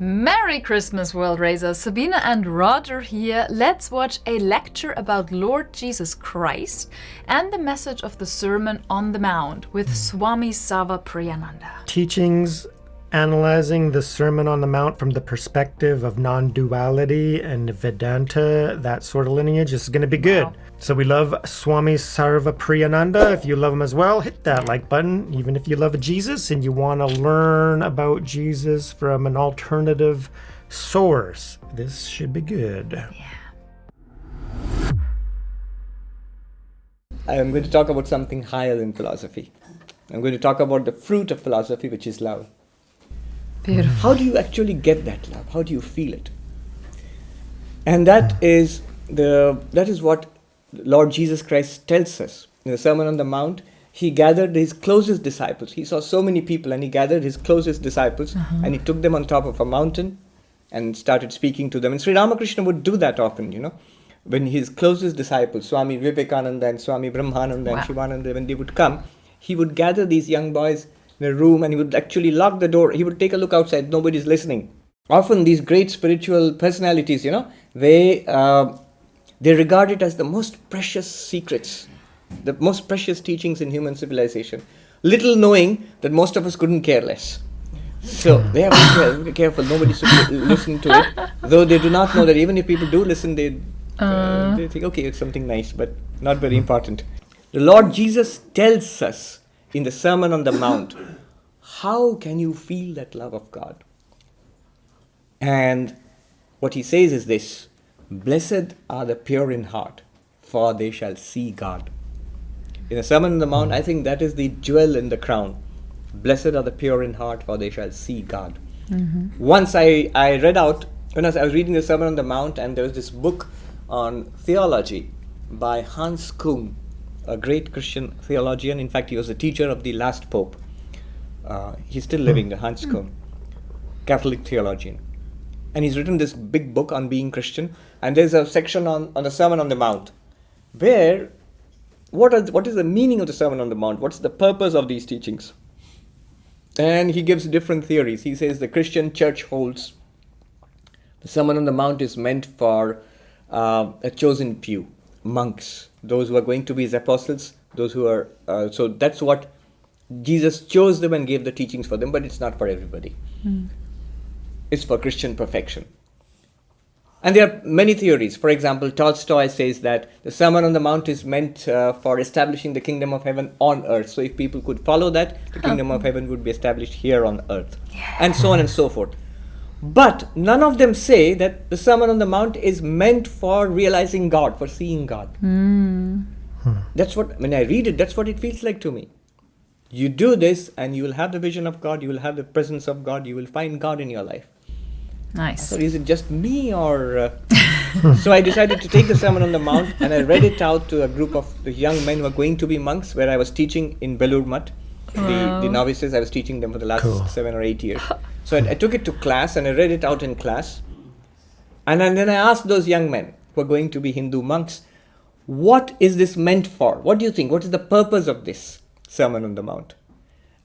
Merry Christmas, World Raisers! Sabine and Roger here. Let's watch a lecture about Lord Jesus Christ and the message of the Sermon on the Mount with Swami Sarvapriyananda. Teachings analyzing the Sermon on the Mount from the perspective of non-duality and Vedanta, that sort of lineage. This is going to be good. Wow. So we love Swami Sarvapriyananda. If you love him as well, hit that like button. Even if you love Jesus and you want to learn about Jesus from an alternative source, this should be good. Yeah. I'm going to talk about something higher than philosophy. I'm going to talk about the fruit of philosophy, which is love. Beautiful. How do you actually get that love? How do you feel it? And that is what Lord Jesus Christ tells us. In the Sermon on the Mount, he gathered his closest disciples. He saw so many people and he gathered his closest disciples and he took them on top of a mountain and started speaking to them. And Sri Ramakrishna would do that often, when his closest disciples, Swami Vivekananda and Swami Brahmananda and Shivananda, when they would come, he would gather these young boys in a room and he would actually lock the door. He would take a look outside. Nobody's listening. Often these great spiritual personalities, they regard it as the most precious secrets, the most precious teachings in human civilization, little knowing that most of us couldn't care less. So they have to be very careful. Nobody should listen to it, though they do not know that even if people do listen, they think, okay, it's something nice, but not very important. The Lord Jesus tells us in the Sermon on the Mount, how can you feel that love of God? And what he says is this: blessed are the pure in heart, for they shall see God. In the Sermon on the Mount, I think that is the jewel in the crown. Blessed are the pure in heart, for they shall see God. Once I read out, when I was reading the Sermon on the Mount, and there was this book on theology by Hans Küng, a great Christian theologian. In fact, he was the teacher of the last Pope. He's still living, the Hans Küng, Catholic theologian. And he's written this big book on being Christian. And there's a section on the Sermon on the Mount, where what is the meaning of the Sermon on the Mount? What's the purpose of these teachings? And he gives different theories. He says the Christian church holds the Sermon on the Mount is meant for a chosen few, monks, those who are going to be his apostles, those who are, so that's what Jesus chose them and gave the teachings for them, but it's not for everybody. It's for Christian perfection. And there are many theories. For example, Tolstoy says that the Sermon on the Mount is meant for establishing the kingdom of heaven on earth. So if people could follow that, the kingdom of heaven would be established here on earth. And so on and so forth. But none of them say that the Sermon on the Mount is meant for realizing God, for seeing God. That's what, when I read it, that's what it feels like to me. You do this and you will have the vision of God, you will have the presence of God, you will find God in your life. Nice. So is it just me or... So I decided to take the Sermon on the Mount and I read it out to a group of the young men who are going to be monks, where I was teaching in Belur Mutt. The novices, I was teaching them for the last 7 or 8 years. So I took it to class and I read it out in class. And then I asked those young men who are going to be Hindu monks, what is this meant for? What do you think? What is the purpose of this Sermon on the Mount?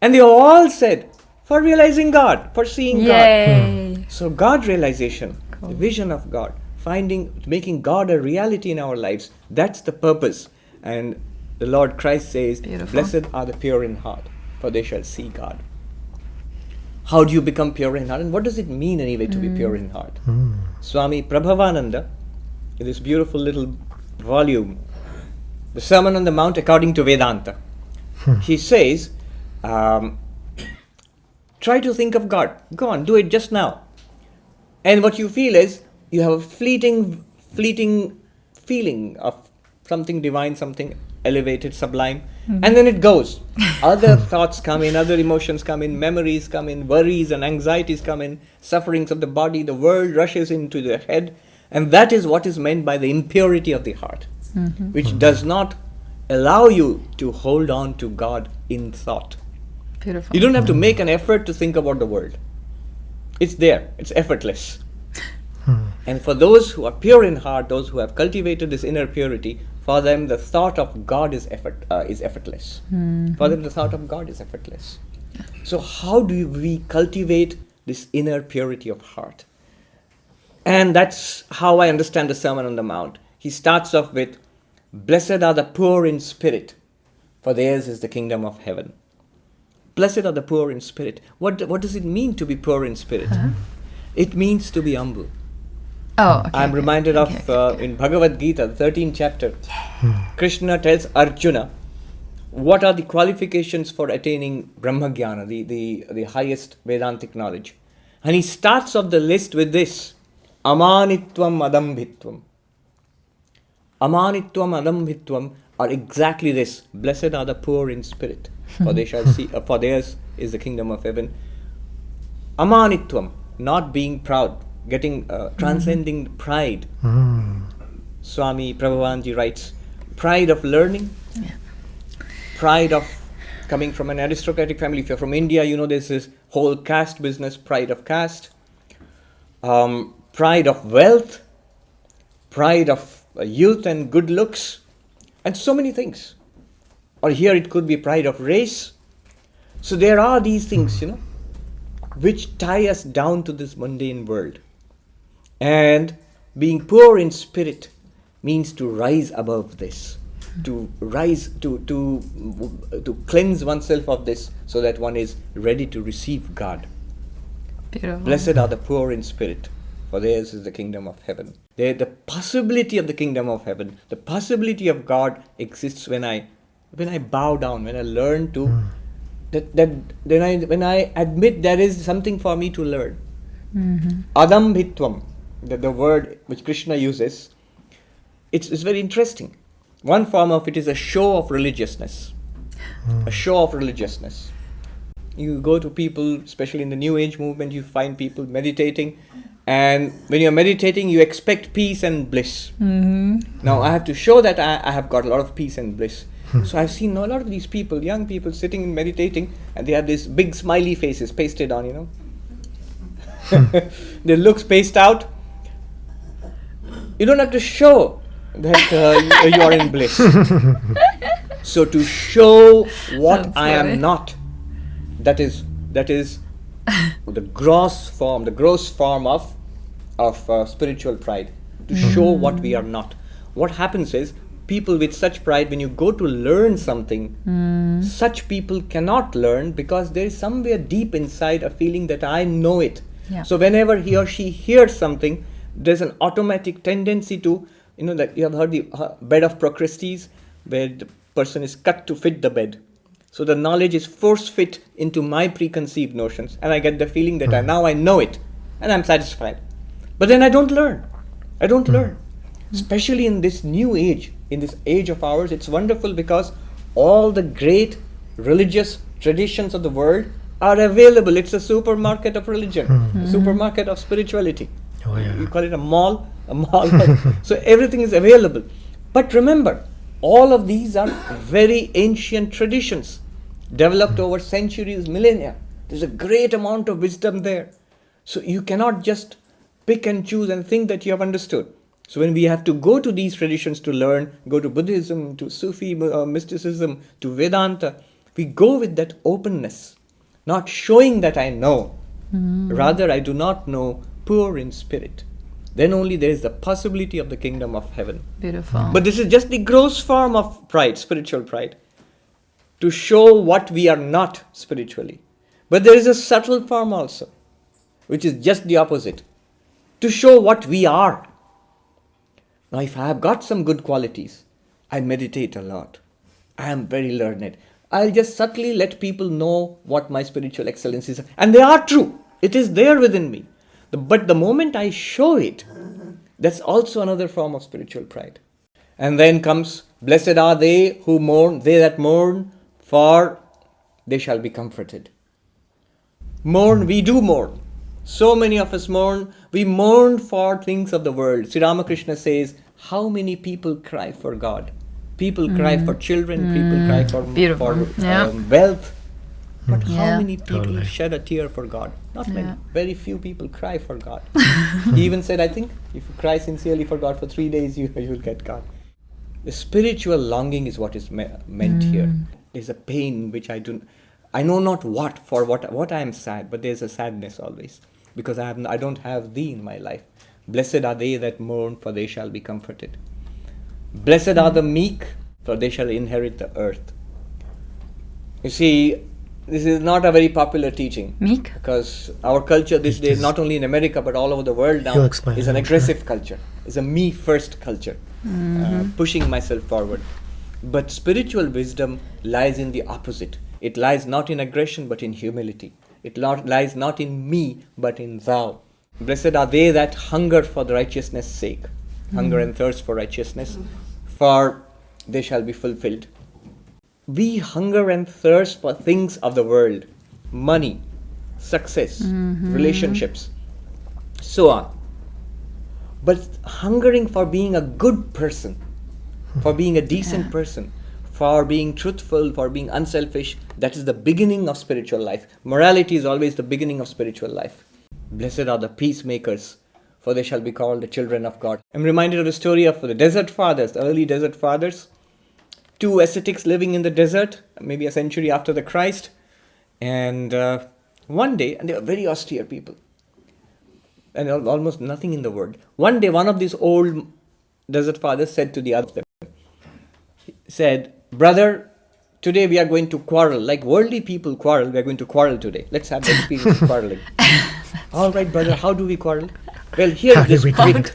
And they all said, for realizing God, for seeing God. So God realization, the vision of God, making God a reality in our lives, that's the purpose. And the Lord Christ says, blessed are the pure in heart, for they shall see God. How do you become pure in heart? And what does it mean anyway to be pure in heart? Swami Prabhavananda, in this beautiful little volume, the Sermon on the Mount according to Vedanta, he says, try to think of God. Go on, do it just now. And what you feel is, you have a fleeting feeling of something divine, something elevated, sublime, and then it goes. Other thoughts come in, other emotions come in, memories come in, worries and anxieties come in, sufferings of the body, the world rushes into the head, and that is what is meant by the impurity of the heart, which does not allow you to hold on to God in thought. Beautiful. You don't have to make an effort to think about the world. It's there. It's effortless. And for those who are pure in heart, those who have cultivated this inner purity, for them the thought of God is effortless. For them the thought of God is effortless. So how do we cultivate this inner purity of heart. And that's how I understand the Sermon on the Mount. He starts off with, "Blessed are the poor in spirit, for theirs is the kingdom of heaven." Blessed are the poor in spirit. What does it mean to be poor in spirit? It means to be humble. Oh, okay. I'm reminded of in Bhagavad Gita, the 13th chapter, Krishna tells Arjuna what are the qualifications for attaining Brahmajnana, the highest Vedantic knowledge. And he starts off the list with this, Amanitvam Adambhitvam. Amanitvam Adambhitvam are exactly this. Blessed are the poor in spirit, for they shall see, for theirs is the kingdom of heaven. Amanitvam, not being proud, transcending pride. Swami Prabhupada writes, pride of learning, pride of coming from an aristocratic family. If you're from India, you know there's this whole caste business, pride of caste, pride of wealth, pride of youth and good looks, and so many things. Or here it could be pride of race. So there are these things, which tie us down to this mundane world. And being poor in spirit means to rise above this, to rise, to cleanse oneself of this, so that one is ready to receive God. Beautiful. Blessed are the poor in spirit, for theirs is the kingdom of heaven. The possibility of the kingdom of heaven, the possibility of God exists when I bow down, when I learn to, when I admit there is something for me to learn. Adambhitvam, the word which Krishna uses, it's very interesting. One form of it is a show of religiousness. A show of religiousness. You go to people, especially in the New Age movement, you find people meditating, and when you're meditating, you expect peace and bliss. Now, I have to show that I have got a lot of peace and bliss. So I've seen a lot of these people, young people, sitting and meditating, and they have these big smiley faces pasted on, Their looks pasted out. You don't have to show that you are in bliss. So to show what Sounds I funny. am not, that is the gross form of spiritual pride. To show what we are not. What happens is, people with such pride, when you go to learn something, such people cannot learn, because there is somewhere deep inside a feeling that I know it. Yeah. So whenever he or she hears something, there's an automatic tendency to, that you have heard the bed of Procrustes, where the person is cut to fit the bed. So the knowledge is force fit into my preconceived notions, and I get the feeling that now I know it, and I'm satisfied. But then I don't learn. Especially in this new age, in this age of ours, it's wonderful because all the great religious traditions of the world are available. It's a supermarket of religion, a supermarket of spirituality. Oh, yeah. You call it a mall. So everything is available. But remember, all of these are very ancient traditions, developed over centuries, millennia. There's a great amount of wisdom there. So you cannot just pick and choose and think that you have understood. So when we have to go to these traditions to learn, go to Buddhism, to Sufi mysticism, to Vedanta, we go with that openness, not showing that I know. Rather, I do not know, poor in spirit. Then only there is the possibility of the kingdom of heaven. Beautiful. But this is just the gross form of pride, spiritual pride, to show what we are not spiritually. But there is a subtle form also, which is just the opposite, to show what we are. Now, if I have got some good qualities, I meditate a lot, I am very learned, I'll just subtly let people know what my spiritual excellence is. And they are true. It is there within me. But the moment I show it, that's also another form of spiritual pride. And then comes, blessed are they who mourn, they that mourn, for they shall be comforted. Mourn, we do mourn. So many of us mourn. We mourn for things of the world. Sri Ramakrishna says, how many people cry for God? People cry for children, people cry for wealth. But how many people shed a tear for God? Not many. Very few people cry for God. He even said, I think, if you cry sincerely for God for 3 days, you will get God. The spiritual longing is what is meant here. There's a pain which I I know not what I am sad, but there's a sadness always, because I don't have thee in my life. Blessed are they that mourn, for they shall be comforted. Blessed are the meek, for they shall inherit the earth. You see, this is not a very popular teaching. Meek? Because our culture these days, not only in America but all over the world now, is an aggressive culture. It's a me-first culture, pushing myself forward. But spiritual wisdom lies in the opposite. It lies not in aggression but in humility. It lies not in me but in thou. Blessed are they that hunger for the righteousness' sake, hunger and thirst for righteousness, for they shall be fulfilled. We hunger and thirst for things of the world, money, success, relationships, so on. But hungering for being a good person, for being a decent person, for being truthful, for being unselfish, that is the beginning of spiritual life. Morality is always the beginning of spiritual life. Blessed are the peacemakers, for they shall be called the children of God. I'm reminded of the story of the desert fathers, the early desert fathers. 2 ascetics living in the desert, maybe a century after the Christ. And one day, and they were very austere people, and almost nothing in the world. One day, one of these old desert fathers said to the other, he said, "Brother, today we are going to quarrel. Like worldly people quarrel, we are going to quarrel today. Let's have the experience of quarreling." "All right, brother, how do we quarrel?" "Well, here is this brick.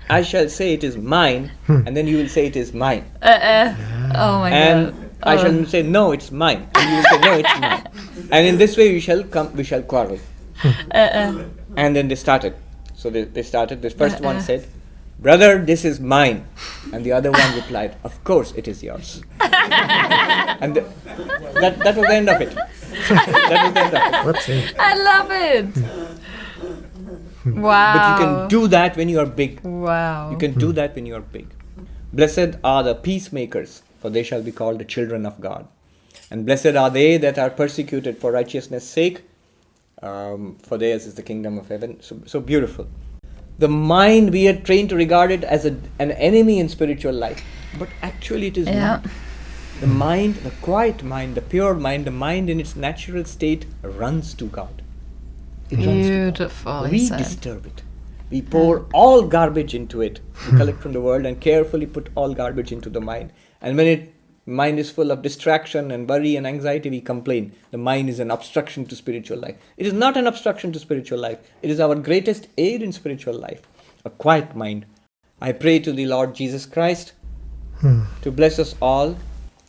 I shall say it is mine, and then you will say it is mine. Oh my And God. I shall say, no, it's mine. And you will say, no, it's mine. And in this way we shall quarrel." And then they started. So they started. This first one said, "Brother, this is mine." And the other one replied, "Of course it is yours." And that was the end of it. That was the end of it. Whoopsie. I love it. Wow. But you can do that when you are big. Wow. You can do that when you are big. Blessed are the peacemakers, for they shall be called the children of God. And blessed are they that are persecuted for righteousness' sake, for theirs is the kingdom of heaven. So beautiful. The mind, we are trained to regard it as an enemy in spiritual life, but actually it is not. The mind, the quiet mind, the pure mind, the mind in its natural state runs to God. It runs to God. Beautiful. We disturb it. We pour all garbage into it. We collect from the world and carefully put all garbage into the mind. And when mind is full of distraction and worry and anxiety, we complain. The mind is an obstruction to spiritual life. It is not an obstruction to spiritual life. It is our greatest aid in spiritual life. A quiet mind. I pray to the Lord Jesus Christ to bless us all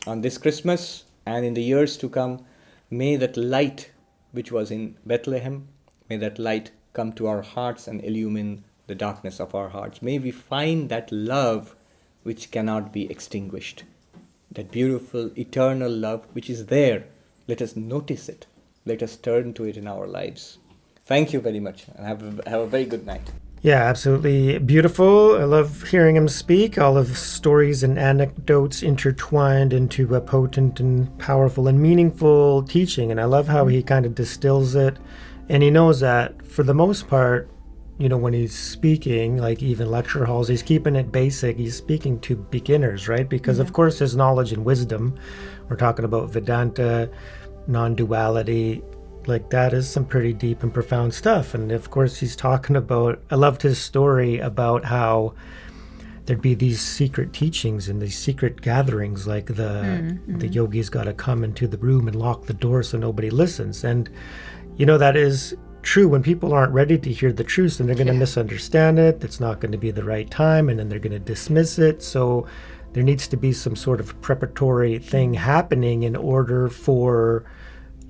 on this Christmas and in the years to come. May that light which was in Bethlehem, may that light come to our hearts and illumine the darkness of our hearts. May we find that love which cannot be extinguished. That beautiful, eternal love which is there. Let us notice it. Let us turn to it in our lives. Thank you very much, and have a very good night. Yeah, absolutely beautiful. I love hearing him speak. All of the stories and anecdotes intertwined into a potent and powerful and meaningful teaching. And I love how he kind of distills it. And he knows that for the most part, you know, when he's speaking, like even lecture halls, he's keeping it basic. He's speaking to beginners, right? Because of course his knowledge and wisdom, we're talking about Vedanta, non-duality, like that is some pretty deep and profound stuff. And of course he's talking about, I loved his story about how there'd be these secret teachings and these secret gatherings, like the yogis got to come into the room and lock the door so nobody listens. And you know, that is true. When people aren't ready to hear the truth, then they're going to misunderstand it. It's not going to be the right time, and then they're going to dismiss it. So there needs to be some sort of preparatory thing happening in order for,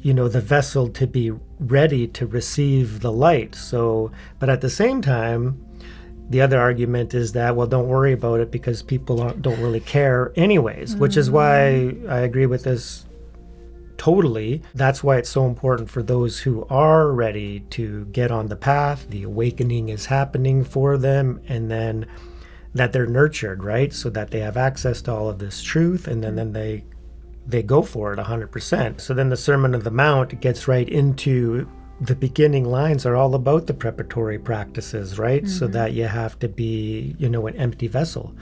you know, the vessel to be ready to receive the light. So, but at the same time, the other argument is that, well, don't worry about it because people don't really care anyways, which is why I agree with this totally. That's why it's so important for those who are ready to get on the path. The awakening is happening for them, and then that they're nurtured, right? So that they have access to all of this truth, and then they go for it 100%. So then the Sermon on the Mount gets right into the beginning lines are all about the preparatory practices, right? So that you have to be, you know, an empty vessel.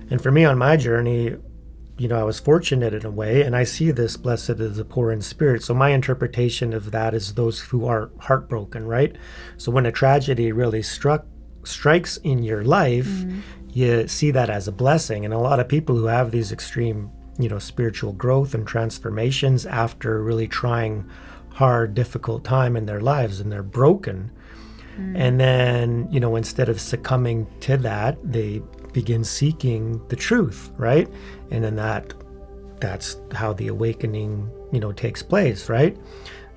And for me on my journey, I was fortunate in a way, and I see this blessed as the poor in spirit. So my interpretation of that is those who are heartbroken, right? So when a tragedy really strikes in your life, you see that as a blessing. And a lot of people who have these extreme, spiritual growth and transformations after really trying hard, difficult time in their lives, and they're broken. And then, instead of succumbing to that, they begin seeking the truth, right? And then that's how the awakening, takes place, right?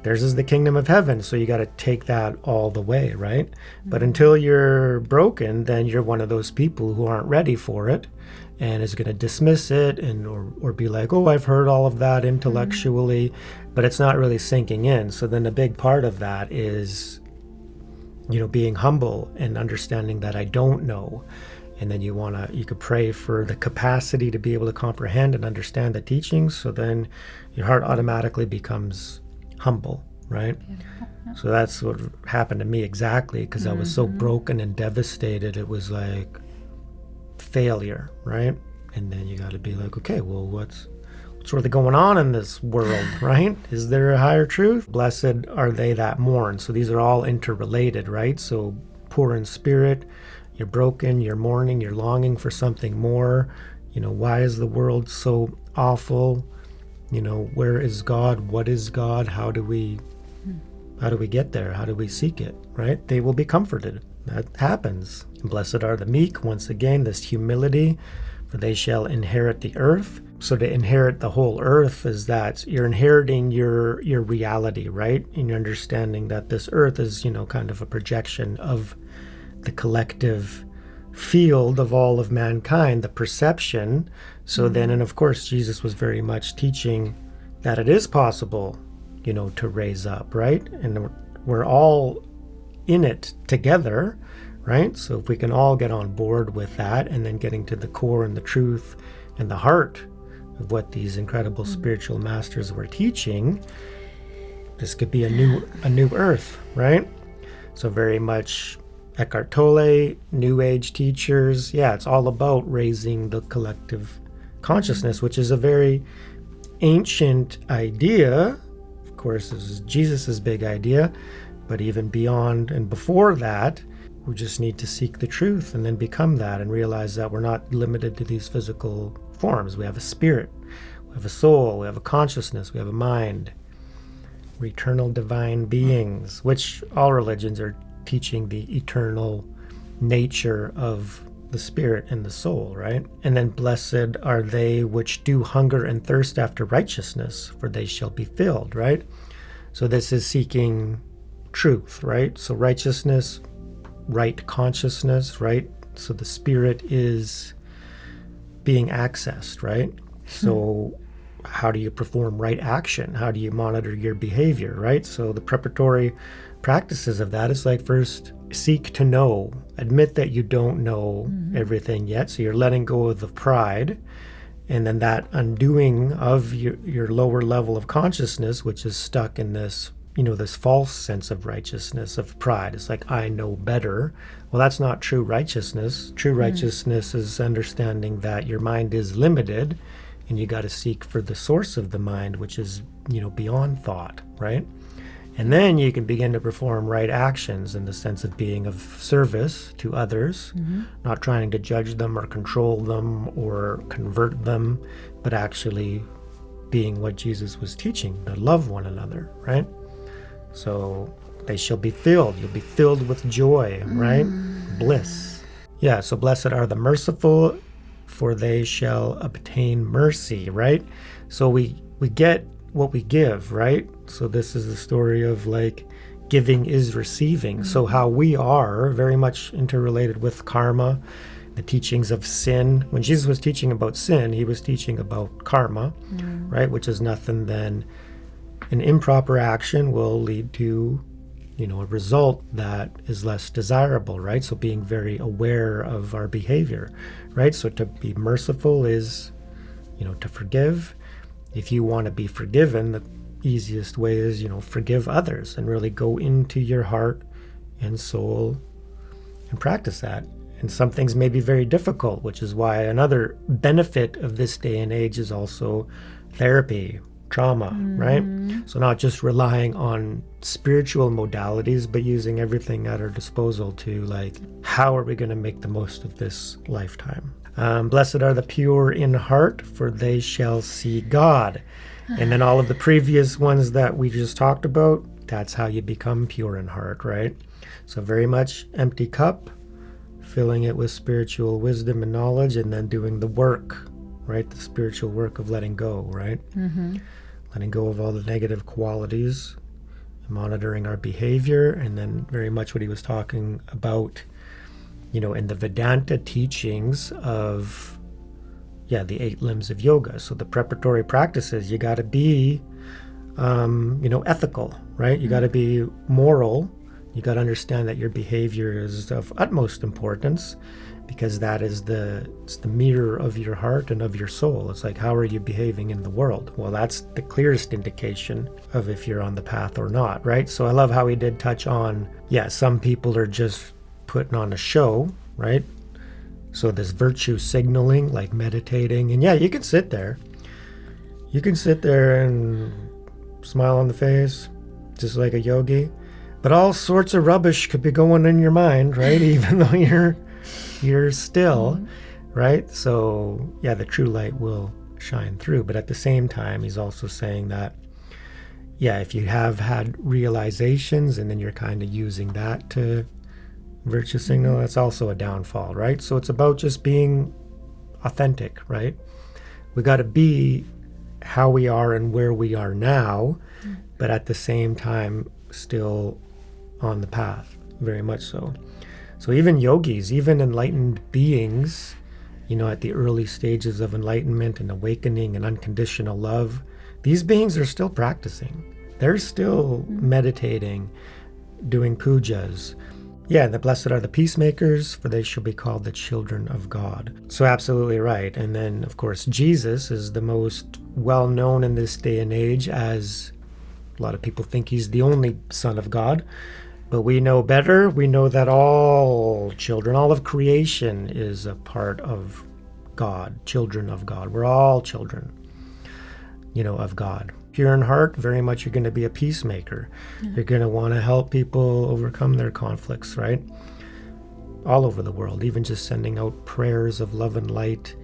Theirs is the kingdom of heaven, so you got to take that all the way, right? But until you're broken, then you're one of those people who aren't ready for it and is going to dismiss it or be like, oh, I've heard all of that intellectually, but it's not really sinking in. So then a big part of that is, being humble and understanding that I don't know. And then you could pray for the capacity to be able to comprehend and understand the teachings. So then your heart automatically becomes humble, right? So that's what happened to me exactly, because I was so broken and devastated. It was like failure, right? And then you got to be like, okay, well, what's really going on in this world, right? Is there a higher truth? Blessed are they that mourn. So these are all interrelated, right? So poor in spirit, you're broken, you're mourning, you're longing for something more. Why is the world so awful? Where is God? What is God? How do we get there? How do we seek it, right? They will be comforted. That happens. And blessed are the meek. Once again, this humility, for they shall inherit the earth. So to inherit the whole earth is that you're inheriting your reality, right? And you're understanding that this earth is, kind of a projection of the collective field of all of mankind, the perception. So then, and of course, Jesus was very much teaching that it is possible, to raise up, right? And we're all in it together, right? So if we can all get on board with that, and then getting to the core and the truth and the heart of what these incredible spiritual masters were teaching, this could be a new earth, right? So very much Eckhart Tolle, New Age teachers. Yeah, it's all about raising the collective consciousness, which is a very ancient idea. Of course, this is Jesus' big idea, but even beyond and before that, we just need to seek the truth and then become that and realize that we're not limited to these physical forms. We have a spirit, we have a soul, we have a consciousness, we have a mind. We're eternal divine beings, which all religions are teaching the eternal nature of the spirit and the soul, right? And then blessed are they which do hunger and thirst after righteousness, for they shall be filled, right? So this is seeking truth, right? So righteousness, right consciousness, right? So the spirit is being accessed, right? So how do you perform right action? How do you monitor your behavior, right? So the preparatory practices of that is like, first seek to know, admit that you don't know everything yet. So you're letting go of the pride, and then that undoing of your lower level of consciousness, which is stuck in this, this false sense of righteousness, of pride. It's like, I know better. Well, that's not true righteousness. True righteousness is understanding that your mind is limited, and you got to seek for the source of the mind, which is, beyond thought, right? And then you can begin to perform right actions in the sense of being of service to others, not trying to judge them or control them or convert them, but actually being what Jesus was teaching, to love one another, right? So they shall be filled. You'll be filled with joy, right? Bliss. Yeah, so blessed are the merciful, for they shall obtain mercy, right? So we get what we give, right? So this is the story of like giving is receiving. So how we are very much interrelated with karma, the teachings of sin. When Jesus was teaching about sin, he was teaching about karma, right? Which is nothing than an improper action will lead to, a result that is less desirable, right? So being very aware of our behavior, right? So to be merciful is, to forgive. If you want to be forgiven, the easiest way is, forgive others and really go into your heart and soul and practice that. And some things may be very difficult, which is why another benefit of this day and age is also therapy, trauma, right? So not just relying on spiritual modalities, but using everything at our disposal to, like, how are we going to make the most of this lifetime? Blessed are the pure in heart, for they shall see God. And then all of the previous ones that we just talked about, that's how you become pure in heart, right? So very much empty cup, filling it with spiritual wisdom and knowledge, and then doing the work, right? The spiritual work of letting go, right? Letting go of all the negative qualities, monitoring our behavior, and then very much what he was talking about, you know, in the Vedanta teachings of, the 8 limbs of yoga. So the preparatory practices, you got to be, ethical, right? You got to be moral. You got to understand that your behavior is of utmost importance, because that is it's the mirror of your heart and of your soul. It's like, how are you behaving in the world? Well, that's the clearest indication of if you're on the path or not, right? So I love how he did touch on, some people are just putting on a show, right? So this virtue signaling, like meditating, and you can sit there. You can sit there and smile on the face, just like a yogi, but all sorts of rubbish could be going in your mind, right? Even though you're still, right? So, the true light will shine through. But at the same time, he's also saying that, if you have had realizations and then you're kind of using that to virtue signal, that's also a downfall, right? So it's about just being authentic, right? We got to be how we are and where we are now, but at the same time, still on the path, very much so. So even yogis, even enlightened beings, at the early stages of enlightenment and awakening and unconditional love, these beings are still practicing. They're still meditating, doing pujas. The blessed are the peacemakers, for they shall be called the children of God. So absolutely right. And then, of course, Jesus is the most well-known in this day and age, as a lot of people think he's the only Son of God. But we know better. We know that all children, all of creation is a part of God, children of God. We're all children, of God. Pure in heart, very much you're going to be a peacemaker. You're going to want to help people overcome their conflicts, right? All over the world, even just sending out prayers of love and light,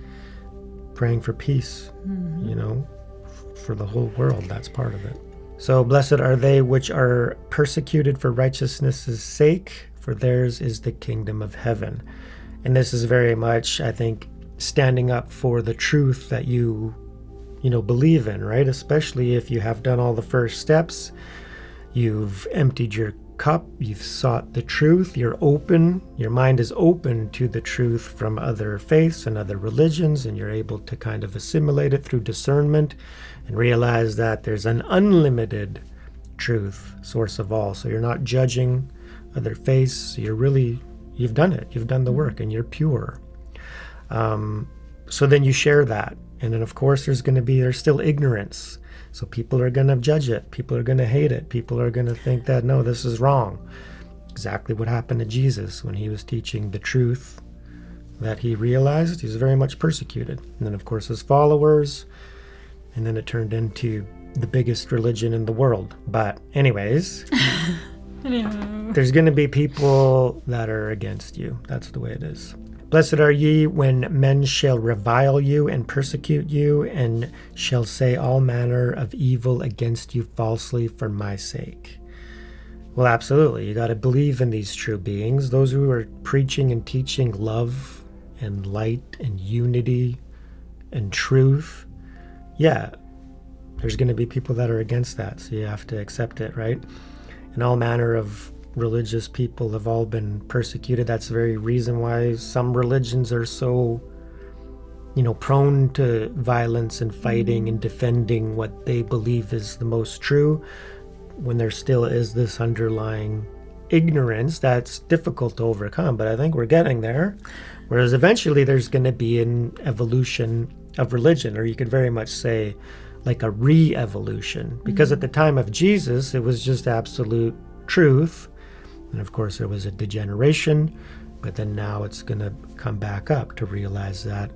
praying for peace, for the whole world. That's part of it. So blessed are they which are persecuted for righteousness' sake, for theirs is the kingdom of heaven. And this is very much, I think, standing up for the truth that you believe in, right? Especially if you have done all the first steps, you've emptied your cup, you've sought the truth, you're open, your mind is open to the truth from other faiths and other religions, and you're able to kind of assimilate it through discernment and realize that there's an unlimited truth, source of all. So you're not judging other faiths, you've done it, you've done the work, and you're pure. So then you share that. And then, of course, there's still ignorance. So people are going to judge it. People are going to hate it. People are going to think that, no, this is wrong. Exactly what happened to Jesus when he was teaching the truth that he realized. He was very much persecuted. And then, of course, his followers. And then it turned into the biggest religion in the world. But anyways, there's going to be people that are against you. That's the way it is. Blessed are ye when men shall revile you and persecute you, and shall say all manner of evil against you falsely for my sake. Well, absolutely. You got to believe in these true beings, those who are preaching and teaching love and light and unity and truth. There's going to be people that are against that, so you have to accept it, right? And all manner of religious people have all been persecuted. That's the very reason why some religions are so, prone to violence and fighting and defending what they believe is the most true, when there still is this underlying ignorance that's difficult to overcome. But I think we're getting there. Whereas eventually there's going to be an evolution of religion, or you could very much say like a re-evolution. Because at the time of Jesus, it was just absolute truth. And of course, there was a degeneration But then now it's going to come back up to realize that,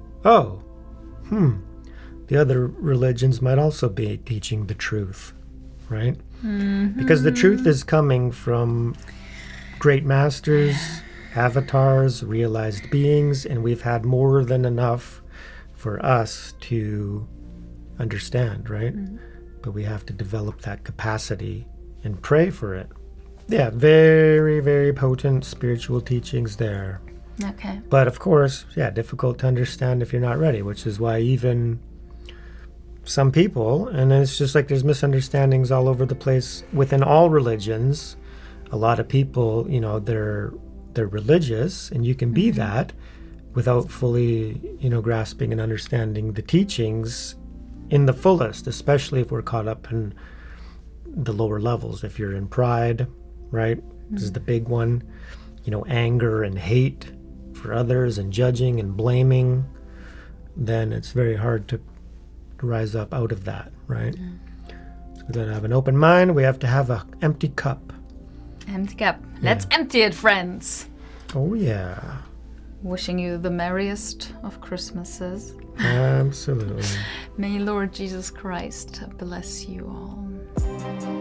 the other religions might also be teaching the truth, right? Because the truth is coming from great masters, avatars, realized beings, and we've had more than enough for us to understand, right? But we have to develop that capacity and pray for it. Yeah, very, very potent spiritual teachings there. Okay. But of course, difficult to understand if you're not ready, which is why even some people, and then it's just like there's misunderstandings all over the place within all religions. A lot of people, they're religious, and you can be that without fully, grasping and understanding the teachings in the fullest, especially if we're caught up in the lower levels. If you're in pride, right? This is the big one. Anger and hate for others and judging and blaming, then it's very hard to rise up out of that, right? So we gotta have an open mind. We have to have an empty cup. Empty cup. Let's empty it, friends. Oh, yeah. Wishing you the merriest of Christmases. Absolutely. May Lord Jesus Christ bless you all.